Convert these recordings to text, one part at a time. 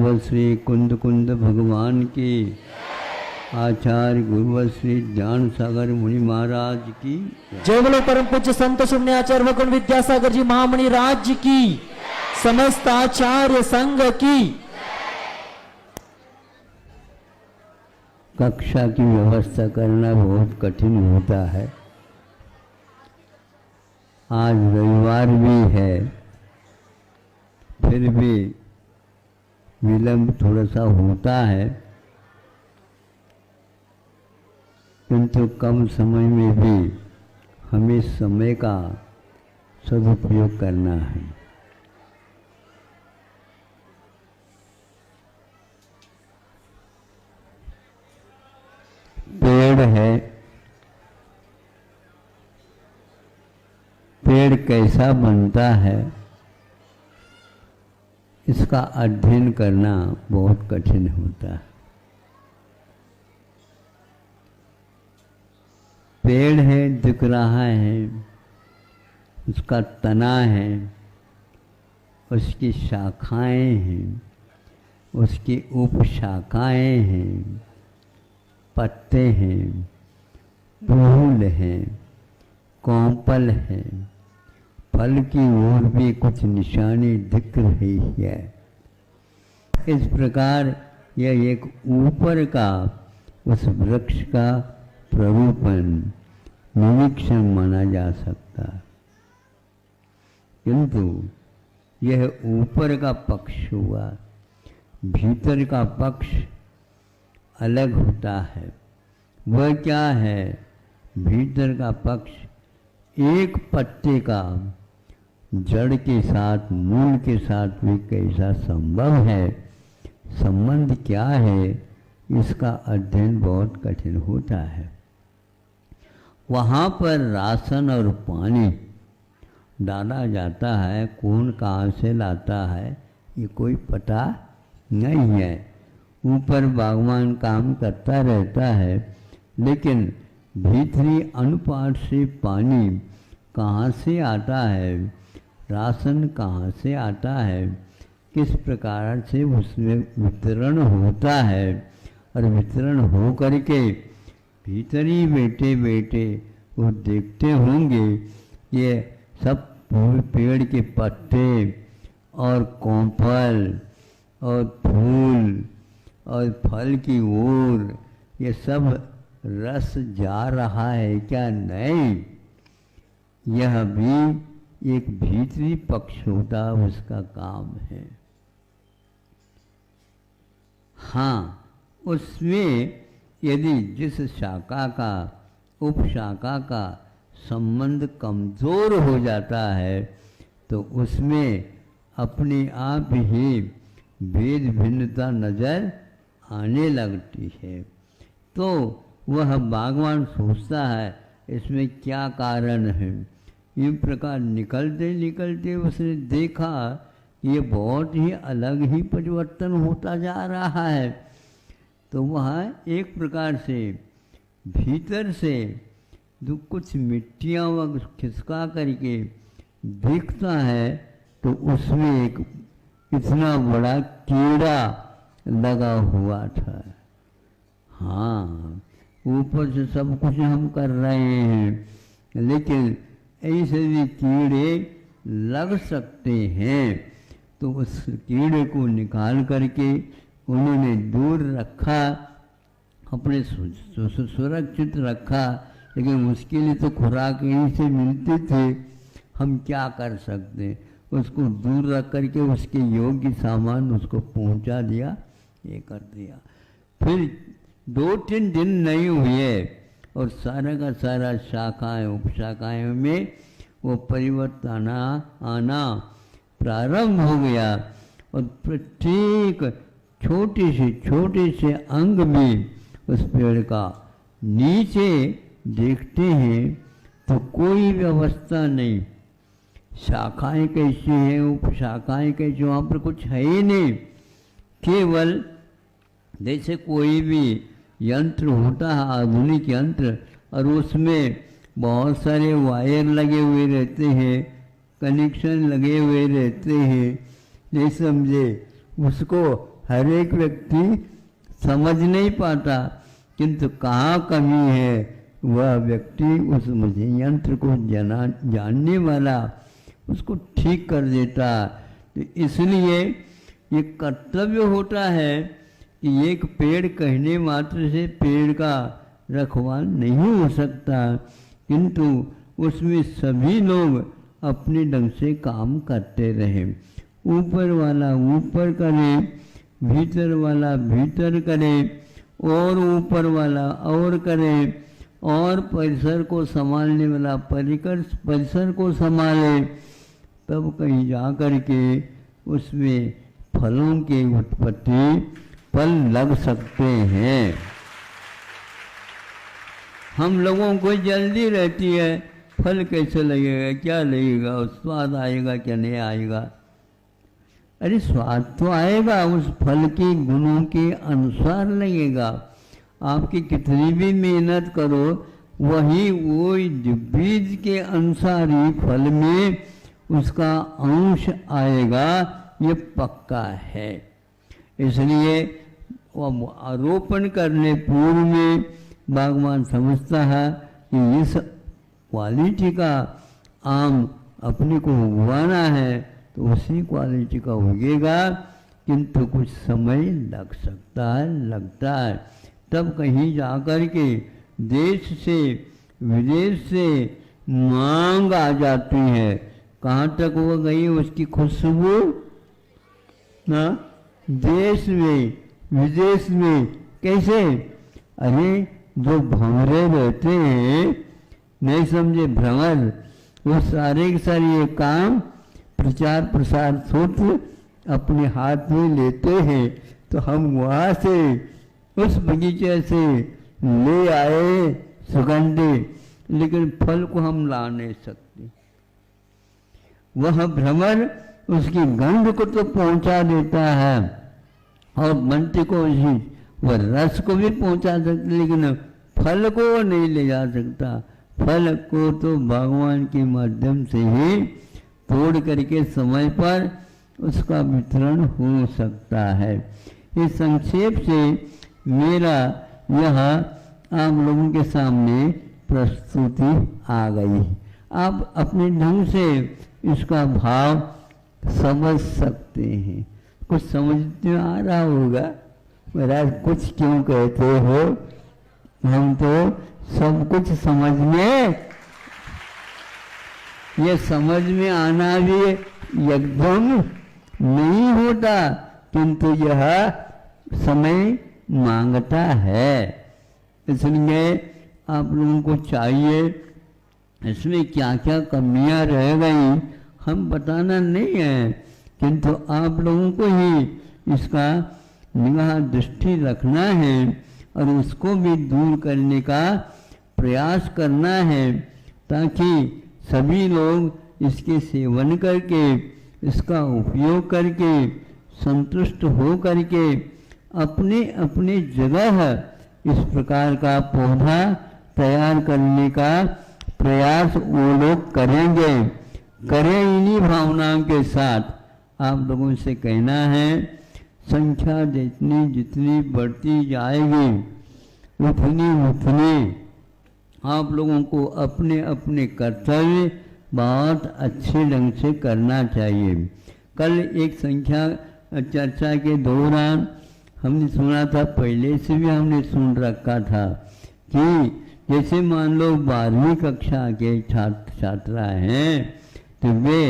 गुरुवर श्री कुंद कुंद भगवान की, आचार्य गुरुवर श्री ज्ञान सागर मुनि महाराज की जय। बोलो परम पूज्य संत शून्य आचार्य भगवान विद्यासागर जी महामणि राज्य की, समस्त आचार्य संघ की। कक्षा की व्यवस्था करना बहुत कठिन होता है। आज रविवार भी है, फिर भी विलंब थोड़ा सा होता है, किंतु कम समय में भी हमें समय का सदुपयोग करना है। पेड़ है, पेड़ कैसा बनता है इसका अध्ययन करना बहुत कठिन होता है। पेड़ है, दिख रहा है, उसका तना है, उसकी शाखाएं हैं, उसकी उपशाखाएं हैं, पत्ते हैं, फूल हैं, कौंपल है, फल की ओर भी कुछ निशानी दिख रही है। इस प्रकार यह एक ऊपर का उस वृक्ष का प्ररूपण निरीक्षण माना जा सकता है, किंतु यह ऊपर का पक्ष हुआ, भीतर का पक्ष अलग होता है। वह क्या है? भीतर का पक्ष एक पत्ते का जड़ के साथ, मूल के साथ भी कैसा संभव है, संबंध क्या है, इसका अध्ययन बहुत कठिन होता है। वहाँ पर राशन और पानी डाला जाता है, कौन कहाँ से लाता है ये कोई पता नहीं है। ऊपर बागवान काम करता रहता है, लेकिन भीतरी अनुपात से पानी कहाँ से आता है, राशन कहाँ से आता है, किस प्रकार से उसमें वितरण होता है, और वितरण हो करके भीतरी बैठे बैठे वो देखते होंगे ये सब पेड़ के पत्ते और कौंपल और फूल और फल की ओर ये सब रस जा रहा है क्या? नहीं, यह भी एक भीतरी पक्ष होता उसका काम है। हाँ, उसमें यदि जिस शाखा का उपशाखा का संबंध कमजोर हो जाता है तो उसमें अपने आप ही भेद भिन्नता नजर आने लगती है। तो वह बागवान सोचता है इसमें क्या कारण है। इस प्रकार निकलते निकलते उसने देखा ये बहुत ही अलग ही परिवर्तन होता जा रहा है। तो वह एक प्रकार से भीतर से जो कुछ मिट्टियाँ वह खिसका करके देखता है तो उसमें एक इतना बड़ा कीड़ा लगा हुआ था। हाँ, ऊपर से सब कुछ हम कर रहे हैं, लेकिन ऐसे भी कीड़े लग सकते हैं। तो उस कीड़े को निकाल करके उन्होंने दूर रखा, अपने सुरक्षित रखा, लेकिन उसके लिए तो खुराक यहीं से मिलते थे, हम क्या कर सकते। उसको दूर रख करके उसके योग्य सामान उसको पहुंचा दिया, ये कर दिया। फिर 2-3 दिन नहीं हुए और सारा का सारा शाखाएं उपशाखाएं में वो परिवर्तन आना प्रारंभ हो गया और प्रत्येक छोटे से अंग भी उस पेड़ का नीचे देखते हैं तो कोई व्यवस्था नहीं। शाखाएं कैसी हैं, उपशाखाएं कैसी, वहाँ पर कुछ है ही नहीं। केवल जैसे कोई भी यंत्र होता है, आधुनिक यंत्र, और उसमें बहुत सारे वायर लगे हुए रहते हैं, कनेक्शन लगे हुए रहते हैं, नहीं समझे, उसको हर एक व्यक्ति समझ नहीं पाता, किंतु कहाँ कमी है वह व्यक्ति उस यंत्र को जानने वाला उसको ठीक कर देता। तो इसलिए ये कर्तव्य होता है कि एक पेड़ कहने मात्र से पेड़ का रखवाल नहीं हो सकता, किंतु उसमें सभी लोग अपने ढंग से काम करते रहे। ऊपर वाला ऊपर करे, भीतर वाला भीतर करे, और ऊपर वाला और करे, और परिसर को संभालने वाला परिसर को संभाले, तब कहीं जा कर के उसमें फलों की उत्पत्ति फल लग सकते हैं। हम लोगों को जल्दी रहती है, फल कैसे लगेगा, क्या लगेगा, स्वाद आएगा क्या नहीं आएगा। अरे स्वाद तो आएगा, उस फल के गुणों के अनुसार लगेगा। आपकी कितनी भी मेहनत करो, वही वो बीज के अनुसार ही फल में उसका अंश आएगा, ये पक्का है। इसलिए आरोपण करने पूर्व में बागवान समझता है कि इस क्वालिटी का आम अपने को उगवाना है तो उसी क्वालिटी का उगेगा, किंतु कुछ समय लग सकता है, लगता है। तब कहीं जाकर के देश से विदेश से मांग आ जाती है। कहाँ तक वो गई उसकी खुशबू ना, देश में विदेश में। कैसे? अरे जो भंवरे रहते हैं, नहीं समझे, भ्रमर, वो सारे के सारे ये काम प्रचार प्रसार सूत्र अपने हाथ में लेते हैं। तो हम वहाँ से उस बगीचे से ले आए सुगंधे, लेकिन फल को हम ला नहीं सकते। वह भ्रमर उसकी गंध को तो पहुंचा देता है और मंत्र को भी, वह रस को भी पहुंचा सकता, लेकिन फल को वो नहीं ले जा सकता। फल को तो भगवान के माध्यम से ही तोड़ करके समय पर उसका वितरण हो सकता है। इस संक्षेप से मेरा यह आप लोगों के सामने प्रस्तुति आ गई। आप अपने ढंग से इसका भाव समझ सकते हैं। कुछ समझ में आ रहा होगा, महाराज कुछ क्यों कहते हो, हम तो सब कुछ समझ में, ये समझ में आना भी एकदम नहीं होता, किंतु यह समय मांगता है। इसलिए आप लोगों को चाहिए इसमें क्या क्या कमियां रह गई हम बताना नहीं है, किंतु आप लोगों को ही इसका निगाह दृष्टि रखना है और उसको भी दूर करने का प्रयास करना है, ताकि सभी लोग इसके सेवन करके, इसका उपयोग करके, संतुष्ट हो करके अपने अपने जगह इस प्रकार का पौधा तैयार करने का प्रयास वो लोग करेंगे। करें इन्हीं भावनाओं के साथ। आप लोगों से कहना है, संख्या जितनी जितनी बढ़ती जाएगी उतनी उतनी आप लोगों को अपने अपने कर्तव्य बहुत अच्छे ढंग से करना चाहिए। कल एक संख्या चर्चा के दौरान हमने सुना था, पहले से भी हमने सुन रखा था कि जैसे मान लो 12वीं कक्षा के छात्र छात्रा हैं तो वे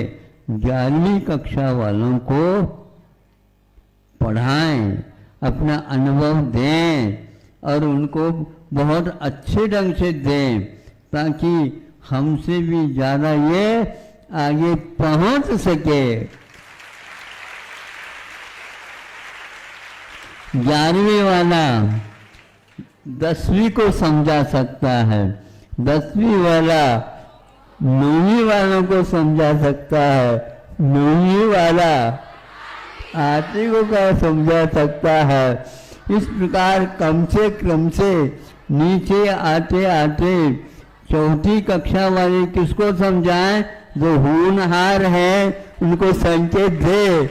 11वीं कक्षा वालों को पढ़ाएं, अपना अनुभव दें और उनको बहुत अच्छे ढंग से दें, ताकि हमसे भी ज़्यादा ये आगे पहुंच सके। 11वीं वाला 10वीं को समझा सकता है, 10वीं वाला 9वीं वालों को समझा सकता है, 9वीं वाला 8वीं को क्या समझा सकता है। इस प्रकार क्रम से नीचे आते आते 4ठी कक्षा वाले किसको समझाएं, जो होनहार है उनको संकेत दे।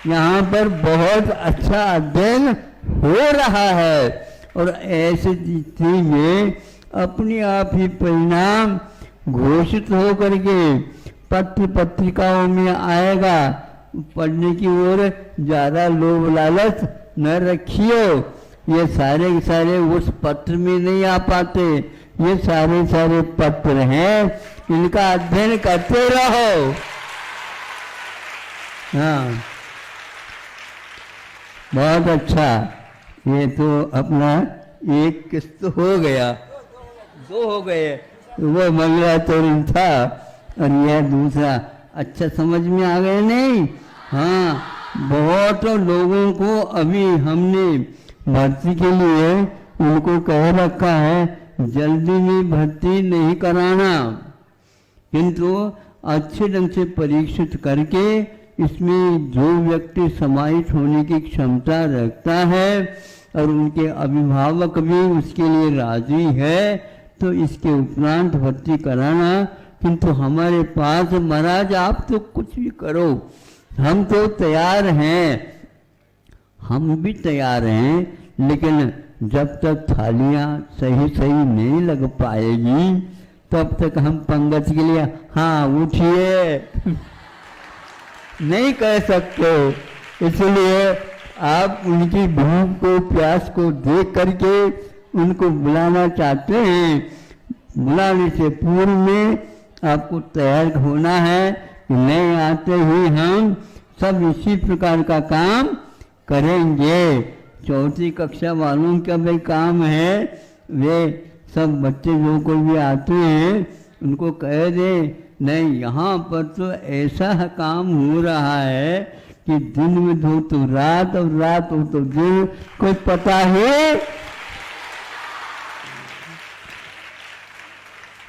यहाँ पर बहुत अच्छा अध्ययन हो रहा है और ऐसी स्थिति में अपने आप ही परिणाम घोषित हो करके पत्र पत्रिकाओं में आएगा। पढ़ने की ओर ज़्यादा लोभ लालच न रखियो। ये सारे के सारे उस पत्र में नहीं आ पाते, ये सारे सारे पत्र हैं, इनका अध्ययन करते रहो। हाँ, बहुत अच्छा। ये तो अपना एक किस्त हो गया, दो हो गए, वो मंगला तोरण था और यह दूसरा। अच्छा समझ में आ गए नहीं? हाँ, बहुत लोगों को अभी हमने भर्ती के लिए उनको कह रखा है जल्दी में भर्ती नहीं कराना, किंतु अच्छे ढंग से परीक्षित करके इसमें जो व्यक्ति समाहित होने की क्षमता रखता है और उनके अभिभावक भी उसके लिए राजी है तो इसके उपरांत भर्ती कराना। किंतु हमारे पास महाराज आप तो कुछ भी करो, हम तो तैयार हैं, हम भी तैयार हैं, लेकिन जब तक थालियां सही सही नहीं लग पाएगी तब तक हम पंगत के लिए हाँ उठिए नहीं कह सकते। इसलिए आप उनकी भूख को प्यास को देख करके उनको बुलाना चाहते हैं, बुलाने से पूर्व में आपको तैयार होना है कि नहीं आते ही हम सब इसी प्रकार का काम करेंगे। चौथी कक्षा वालों का भी काम है, वे सब बच्चे जो कोई भी आते हैं उनको कह दे नहीं यहाँ पर तो ऐसा काम हो रहा है कि दिन में हो तो रात और रात हो तो दिन, कोई पता है।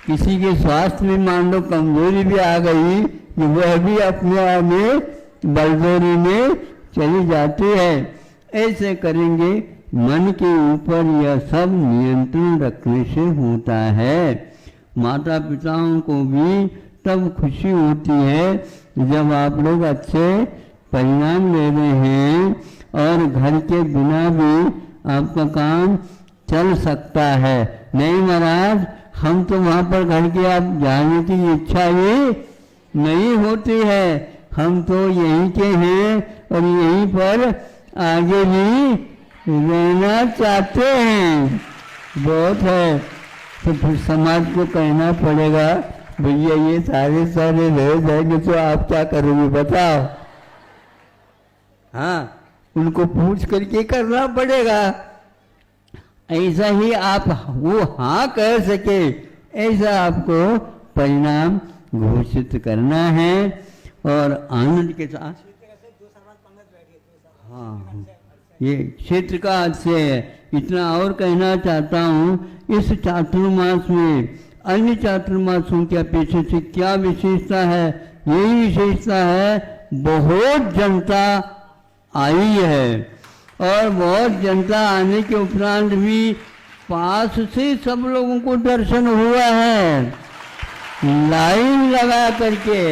किसी के स्वास्थ्य में मान लो कमजोरी भी आ गई कि वह भी अपने आप में बलजोरी में चली जाती है। ऐसे करेंगे मन के ऊपर यह सब नियंत्रण रखने से होता है। माता पिताओं को भी तब खुशी होती है जब आप लोग अच्छे परिणाम ले रहे हैं और घर के बिना भी आपका काम चल सकता है। नहीं महाराज, हम तो वहाँ पर घर के आप जाने की इच्छा ही नहीं होती है, हम तो यहीं के हैं और यहीं पर आगे भी रहना चाहते हैं। बहुत है तो फिर समाज को कहना पड़ेगा भैया ये सारे सारे रह जाएंगे तो आप क्या करोगे बताओ। हाँ, उनको पूछ करके करना पड़ेगा। ऐसा ही आप वो हाँ कह सके ऐसा आपको परिणाम घोषित करना है और आनंद के साथ। हाँ, ये क्षेत्र का से इतना और कहना चाहता हूँ, इस चातुर्मास में अन्य चातुर्मासों की अपेक्षा से क्या विशेषता है? यही विशेषता है बहुत जनता आई है और बहुत जनता आने के उपरांत भी पास से सब लोगों को दर्शन हुआ है, लाइन लगा करके।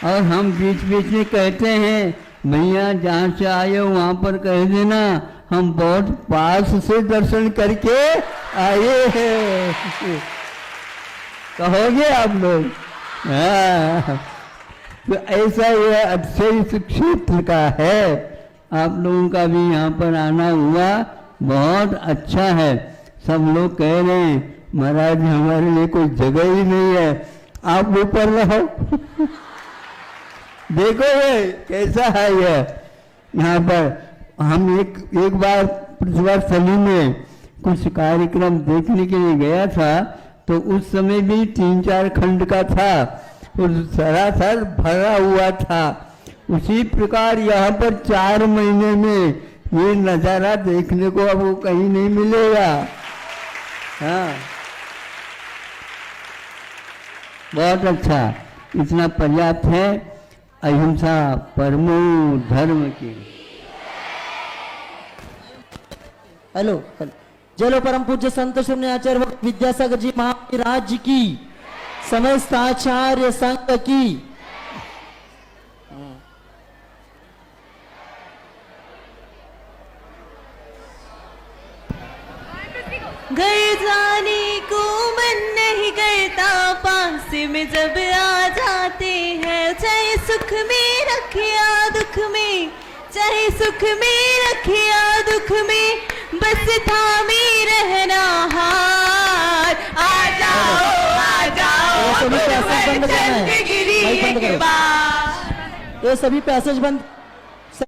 और हम बीच बीच में कहते हैं भैया जहाँ से आए हो वहाँ पर कह देना हम बहुत पास से दर्शन करके आए हैं, कहोगे आप लोग? हाँ, तो ऐसा ये अच्छे इस क्षेत्र का है, आप लोगों का भी यहाँ पर आना हुआ बहुत अच्छा है। सब लोग कह रहे हैं महाराज हमारे लिए कोई जगह ही नहीं है, आप ऊपर रहो। देखो ये कैसा है ये यहाँ पर। हम एक बार प्रतिभास्थली में कुछ कार्यक्रम देखने के लिए गया था तो उस समय भी 3-4 खंड का था और सरासर भरा हुआ था। उसी प्रकार यहाँ पर 4 महीने में ये नज़ारा देखने को अब वो कहीं नहीं मिलेगा। हाँ, बहुत अच्छा, इतना पर्याप्त है। अहिंसा परमो धर्म की। हेलो, चलो परम पूज्य संत शून्य आचार्य विद्यासागर जी महाराज की, समस्त आचार्य संघ की। घर जाने को मन नहीं करता, पास में जब आ जाते हैं। चाहे सुख में रखे या दुख में, चाहे सुख में रखे या दुख में, बस थामे रहना हार। आ जाओ ये सभी पैसेज बंद करना है। चंद्रगिरी भाई बंद के करो। बाद। ये सभी पैसेज बंद